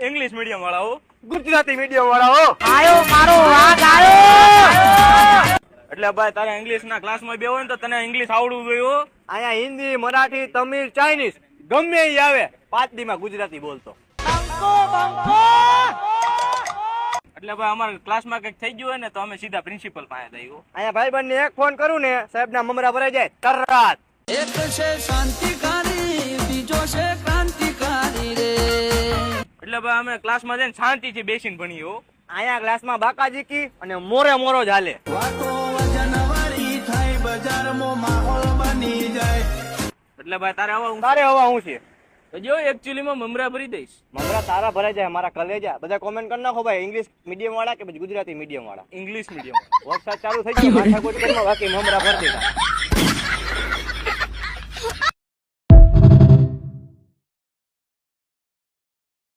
English medium વાળા હો. Gujarati medium વાળા હો. આયો મારો વાઘ આયો. એટલે ભાઈ તારે ઇંગ્લિશ ના ક્લાસમાં બેહો ને તો તને ઇંગ્લિશ આવડવું જોઈએ હો. અહીંયા હિન્દી, મરાઠી, તમિલ, ચાઇનીઝ ગમે ઈ આવે 5 દી માં ગુજરાતી બોલતો. એટલે ભાઈ અમારા ક્લાસમાં કઈક થઈ ગયું હોય ને તો અમે સીધા પ્રિન્સિપલ પાસે જઈએ. અહીંયા ભાઈબંધ ને એક ફોન કરું ને સાહેબ ના મમરા ભરાઈ જાય તરત. એક છે શાંતિકારી, બીજો છે ક્રાંતિકારી રે. એટલે ભાઈ અમે ક્લાસમાં જઈને શાંતિથી બેસીને ભણીએ હો. અહીંયા ક્લાસમાં બાકાજીકી અને મોરે મોરો જ હાલે. વાતો વજનવાળી થાય, બજારમાં માહોલ બની જાય. એટલે ભાઈ તારે હવે તારે હવા હું છે તો જો એકચ્યુઅલી માં મમરા ભરી દઈશ. મમરા તારા ભરાઈ જાય મારા કલેજા. બધા કોમેન્ટ કરી નાખો ભાઈ ઇંગ્લિશ મીડિયમ વાળા કે પછી ગુજરાતી મીડિયમ વાળા. ઇંગ્લિશ મીડિયમ વરસાદ ચાલુ થઈ ગયો માથાકૂટ કરવા બાકી મમરા ભરી દીધા.